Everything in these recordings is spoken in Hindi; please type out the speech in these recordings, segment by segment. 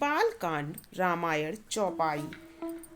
बालकांड रामायण चौपाई।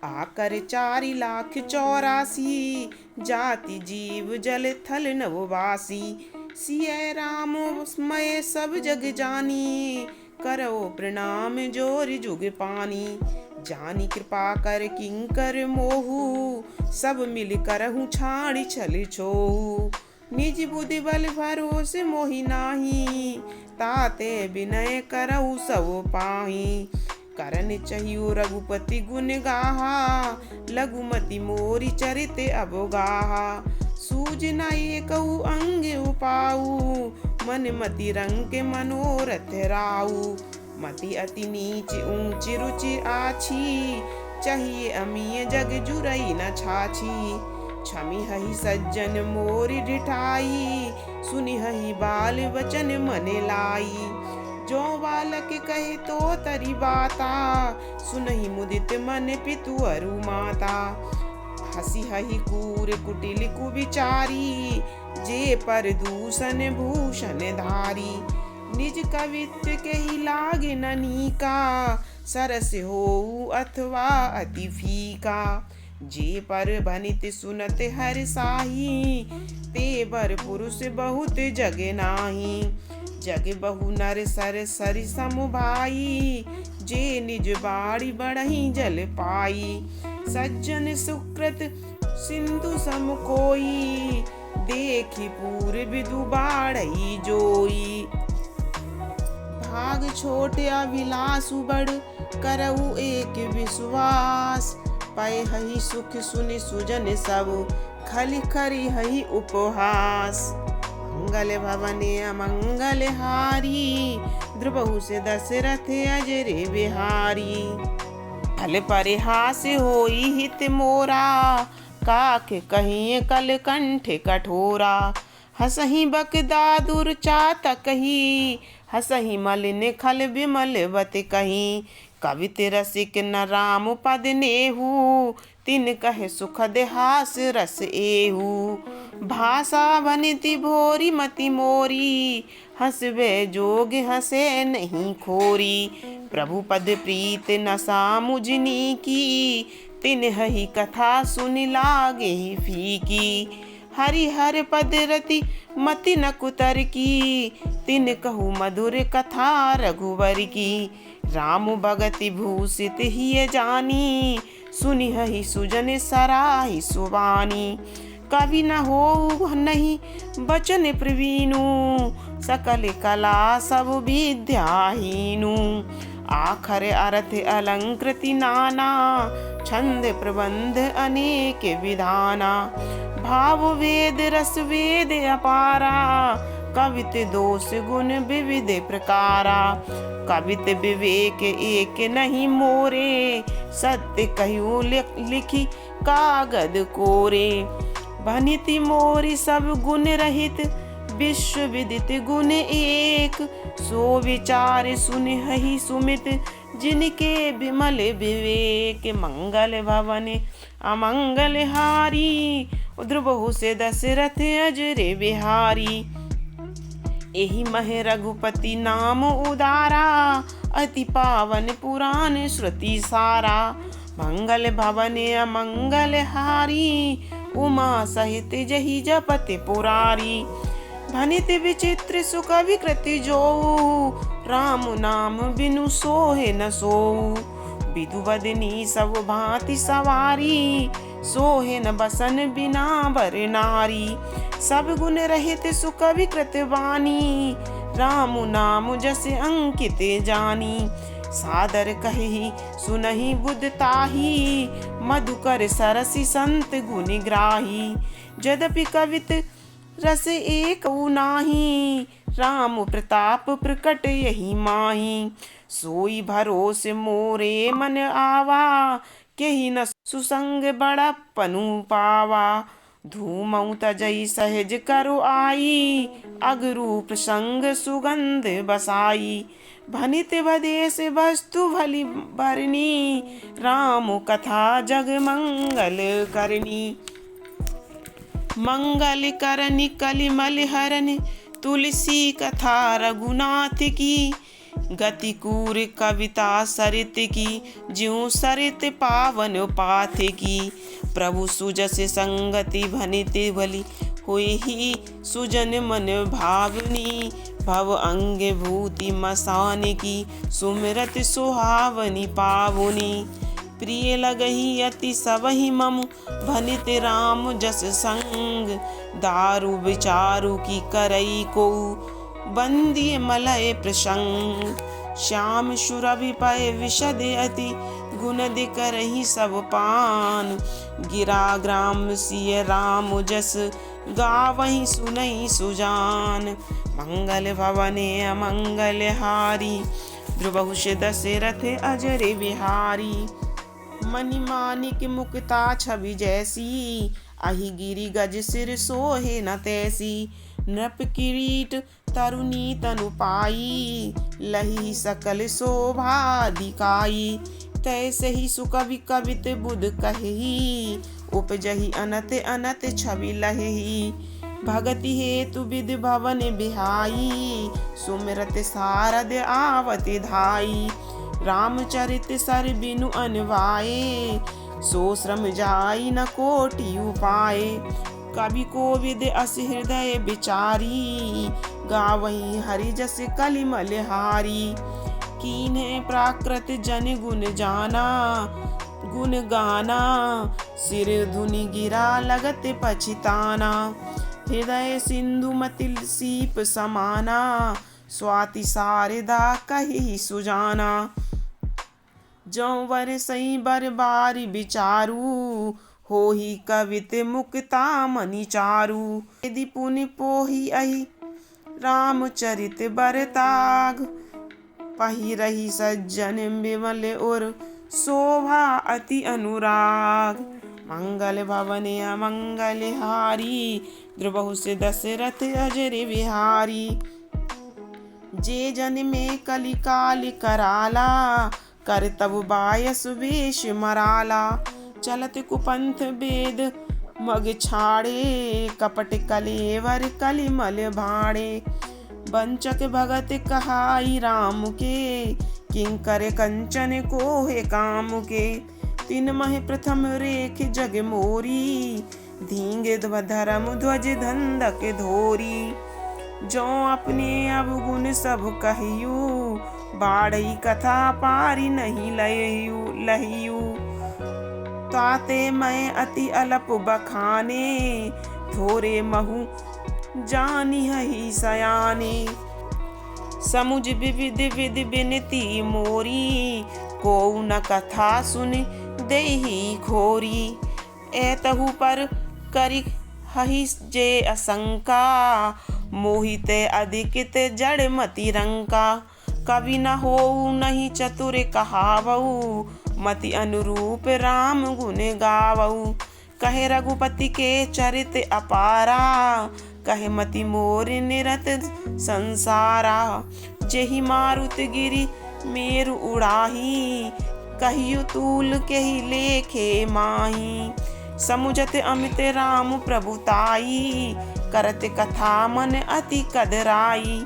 आकर 4,84,00,000 जाति जीव जल थल नववासी। सिय राम मय सब जग जानी, करो प्रणाम जोर जुग पानी। जानी कृपा कर किंकर मोहू, सब मिल करहूँ छाड़ छल छोहू। निज बुद्धि बल भरोसे मोहि नाही, ताते विनय करहु सब पाही। करन चाहियो रघुपति गुण गाहा, लघुमति मोरी चरित अवगाहा। सूझ न एकहु अंग उपाऊ, मन मति रंग के मनोरथ राऊ। मति अति नीच ऊंच रुचि आछी, चाहिए अमीय जग जुरई न छाछी। छमी हहि सज्जन मोरि ढिठाई, सुनि हहि बाल वचन मन लाई। जो बालक कहे तो तरी बाता, सुनहि मुदित मन पितु अरु माता। हसी हहि कूर कुटिल कुविचारी, जे पर दूषण भूषण धारी। निज कवित्व के ही लागे ननीका, सरस होऊ अथवा अति फीका। जे पर भनित सुनत हर साही, ते बर पुरुष बहुत जग नाही। जग बहु नर सर सरि सम भाई, जे निज बाड़ी बढ़ही जल पाई। सज्जन सुकृत सिंधु सम कोई, देखी पूर विदु बाढ़ई जोई। भाग छोट अभिलाषु बड़, करऊ एक विश्वास। पै हहि सुख सुनि सुजन सब, खलि खरि हहि उपहास। मंगल भवने अमंगल हारी, द्रुबहु से दशरथ अजरे बिहारी। फल परिहास होई हित मोरा, काख कहिए कल कंठ कठोरा। हसहि बकदादुर चातकहि, हसहि मलिन खल विमल बत कहीं। कवित रसिक न राम पद नेहू, तिन कहे सुखद हास रस एहू। भाषा बनिति भोरी मति मोरी, हंसबे जोग हंसे नहीं खोरी। प्रभु पद प्रीत न सामुझनी की, तिन हहि कथा सुनि लागे फीकी। हरि हर पद रति मति न कुतर की, तिन कहु मधुर कथा रघुवर की। राम भगति भूषित हिय जानी, सुनि हहि सुजन सराहि सुबानी। कवि न हो नहीं बचन प्रवीणु, सकल कला सब विद्याहीनु। आखर अर्थ अलंकृति नाना, छंद प्रबंध अनेक विधाना। भाव वेद रस वेद अपारा, कवित दोष गुण विविध प्रकारा। कवित विवेक एक नहीं मोरे, सत्य कहूँ लिखी कागद कोरे। भनिति मोरी सब गुण रहित, विश्व विदित गुण एक। सो विचार सुनि हहि सुमित, जिनके विमल विवेक। मंगल भवन अमंगल हारी, द्रुबहु से दशरथ अजरे बिहारी। एहि मह रघुपति नाम उदारा, अति पावन पुराण श्रुति सारा। मंगल भवन अमंगल हारी, उमा सहित जहि जपत पुरारी। भनित विचित्र सुख विकृति जोऊ, राम नाम बिनु सोहे न सोऊ। विदु बदनी सब भांति सवारी, सोहे न बसन बिना बर नारी। सब गुण रहित सुख विकृत वाणी, राम नाम जस अंकित जानी। सादर कहि सुनहि बुध ताही, मधुकर सरसि संत गुण ग्राही। यद्यपि कवित रस एक नाही, राम प्रताप प्रकट यही माही। सोई भरोस मोरे मन आवा, केहि न सुसंग बड़प्पनु पावा। धूमऊ तजई सहज करु आई, अगरू प्रसंग सुगंध बसाई। भनित भदेश वस्तु भली भरनी, राम कथा जग मंगल करनी। मंगल करनि कलिमल हरन, तुलसी कथा रघुनाथ की। गति कूर कविता सरित की, ज्यों सरित पावन पाथ की। प्रभु सुजस संगति भनित भली, हुई ही सुजन मन भावनी। भव अंग भूति मसान की, सुमिरत सुहावनी पावनी। प्रिय लगही अति सबहि मम, भनित राम जस संग। दारु विचारु की करई को, बंदिय मलय प्रसंग। श्याम सुरभि पय विशद अति, गुणद करही सब पान। गिरा ग्राम सिय राम जस, गावही सुनई सुजान। मंगल भवने अमंगल हारी, ध्रुवहुष दशरथ अजर बिहारी। मणि मानिक मुक्ता छवि जैसी, अहि गिरि गज सिर सोहे न तैसी। नृप किरीट तरुणी तनु पाई, लही सकल शोभा दिखाई। तैसे ही सुकवि कवित बुध कही, उपजहि अनत अनत छवि लही। भगति हेतु विधि भवन बिहाई, सुमिरत सारद आवत धाई। रामचरित सर बिनु अनवाए, सो श्रम जाई न कोटि उपाय। कवि कोविद अस हृदय विचारी, गावही हरि जस कलिमल हारी। कीन्हे प्राकृत जन गुण जाना, गुण गाना। सिर धुनि गिरा लगत पछिताना, हृदय सिंधु मति सीप समाना। स्वाति शारदा कहि सुजाना, जौं वर सई बर बारी विचारू। होहि कवित मुक्ता मनि चारू, यदि पुनि पोहि अहि रामचरित बरताग। पहिरहि सज्जन विमल उर, शोभा अति अनुराग। मंगल भवने अमंगल हारी, ध्रुवहुष दशरथ अजर बिहारी। जे जन में कलिकाल कराला, कर तब बायस वेश मराला। चलत कुपंथ वेद मग छाड़े, कपट कलेवर कलिमल भाड़े। वंचक भगत कहाई राम के, किंकर कंचन कोहे काम के। तीन मह प्रथम रेख जग मोरी, धींगे धर्म ध्वज धंधक धोरी। जो अपने अवगुण सब कहियू, बाढ़ई कथा पारी नहीं लहियू। ताते मैं अति अलप बखाने, थोरे महु जानी हई सयाने। समुझ विविध विधि बिनती मोरी, को न कथा सुन देहि खोरी। एतहु पर करि हहि जे असंका, मोहित अधिकित जड़ मति रंका। कवि न होऊ नहीं चतुर कहावऊ, मति अनुरूप राम गुण गावऊ। कहे रघुपति के चरित अपारा, कहे मति मोर निरत संसारा। जेहि मारुत गिरि मेरु उड़ाही, कहियु तूल केहि लेखे माही। समुझत अमित राम प्रभुताई, करत कथा मन अति कदराई।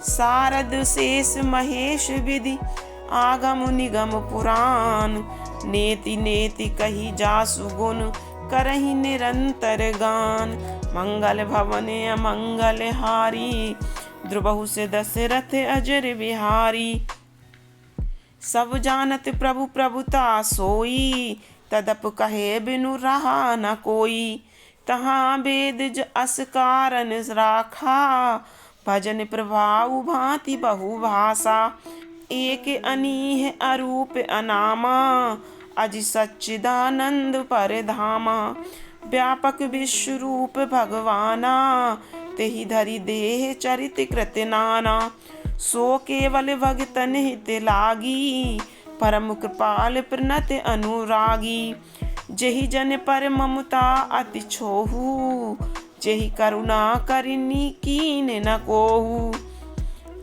सारद शेष महेश विधि, आगम निगम पुराण। नेति नेति कही जासु गुण, करहि निरंतर गान। मंगल भवने अमंगल हारी, ध्रुवहुष दशरथ अजर बिहारी। सब जानत प्रभु प्रभुता सोई, तदप कहे बिनु रहा न कोई। तहाँ वेद अस कारण राखा, भजन प्रभाव भांति बहु भाषा। एक अनीह अरूप अनामा, अजि सच्चिदानंद परधामा। व्यापक विश्व रूप भगवाना, तेहि धरि देह चरित कृत नाना। सो केवल भगतन हित लागी, परम कृपाल प्रणत अनुरागी। जेहि जन पर ममता अति छोहू, जेहि करुणा करिनी कीन न कोहू।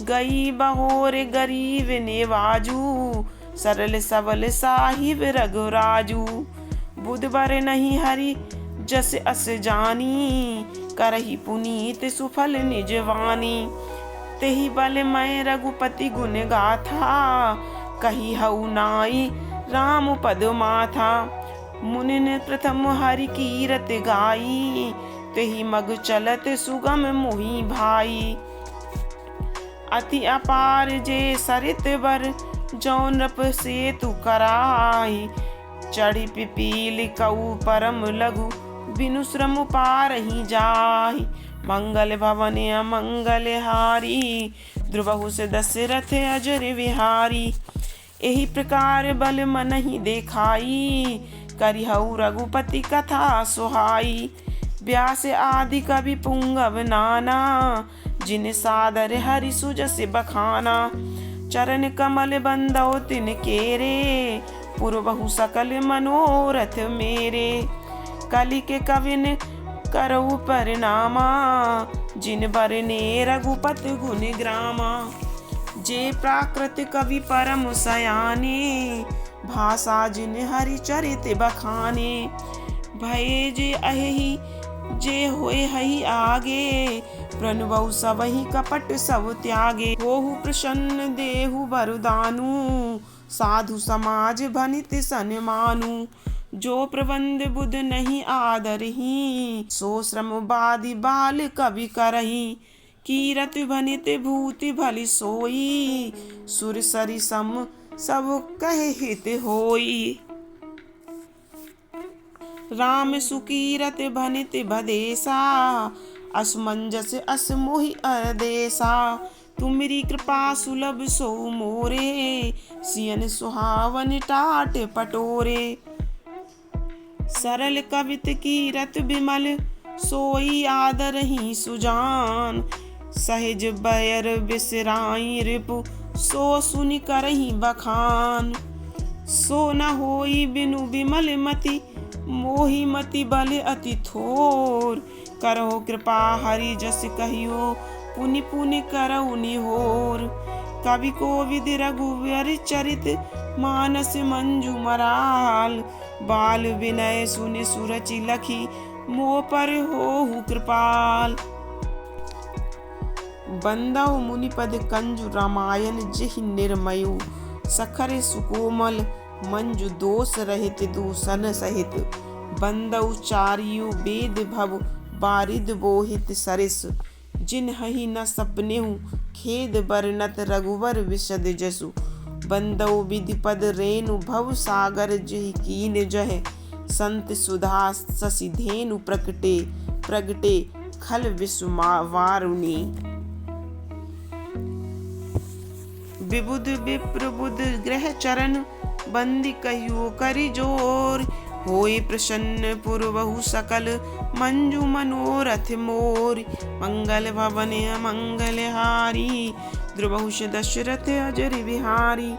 गई बहोर गरीब नेवाजू, सरल सबल साहिब रघुराजू। बुधबर नहीं हरि जस अस जानी, करहि पुनीत सुफल निजवानी। तेहि बल मैं रघुपति गुण गाथा, कही हऊ नाई राम पद माथा। मुनि ने प्रथम हरि कीरत गाई, तेहि मग चलत सुगम मोहि भाई। अति अपार जे सरित बर, जौ नृप सेतु कराई। चढ़ी पिपील कऊ परम लघु, बिनु श्रम पारहि जाहि। मंगल भवन अमंगल हारी, द्रुबहु से दशरथ अजर विहारी। एहि प्रकार बल मनहि देखाई, करिहउ रघुपति कथा सुहाई। व्यास आदि कवि पुंगव नाना, जिन सादर हरि सुजस बखाना। चरण कमल बंदौ तिन केरे, पुरबहु सकल मनोरथ मेरे। कलि के कविन करऊ परिणामा, जिन बरने रघुपति गुण ग्रामा। जे प्राकृत कवि परम सयाने, भाषा जिन हरि चरित बखाने। भये जे अहि जे होए हहि आगे, प्रणबहु सबहि कपट सब त्यागे। होहु प्रसन्न देहु वरदानु, साधु समाज भनित सन्मानु। जो प्रबंध बुध नहीं आदरहि, सो श्रम बादि बाल कवि करहि। कीरत भनित भूति भलि सोई, सुर सरि सम सब कहे हित होई। राम सुकीरत भनित भदेसा, असमंजस अस मोहि अदेसा। तुमरी कृपा सुलभ सो मोरे, सियन सुहावन टाट पटोरे। सरल कवित कीरत बिमल, सोई आदरहि सुजान। सहज बयर बिसराई रिपु, सो सुनि करहि बखान। सो न होई बिनु बिमल मति, मोहि मति बल अति थोर। करहो कृपा हरि जस कहियो, पुनि पुनि करहु निहोर। कवि कोविद रघुवर चरित, मानस मंजु मराल। बाल विनय सुनि सुरचि लखी, मोह पर होहु कृपाल। बंदउ मुनिपद कंजु रामायण जिहि निर्मयु। सखर सुकोमल मंजु दोष रहित दूषण सहित। बंदउ चारियु वेद भव बारिद बोहित सरिस। जिन्हहि न सपनेहु खेद बरनत रघुवर विशद जसु। बंदउ विधिपद रेणु भव सागर जिहि कीन जह। संत सुधा शशि धेनु प्रकटे, प्रगटे खल विषवारुणी। विबुध विप्र बुध ग्रह चरण, बंदी कहियो करि जोर। होय प्रसन्न पुरबहु सकल, मंजु मनोरथ मोर। मंगल भवन अमंगल हारी, द्रुबहु दशरथ अजर विहारी।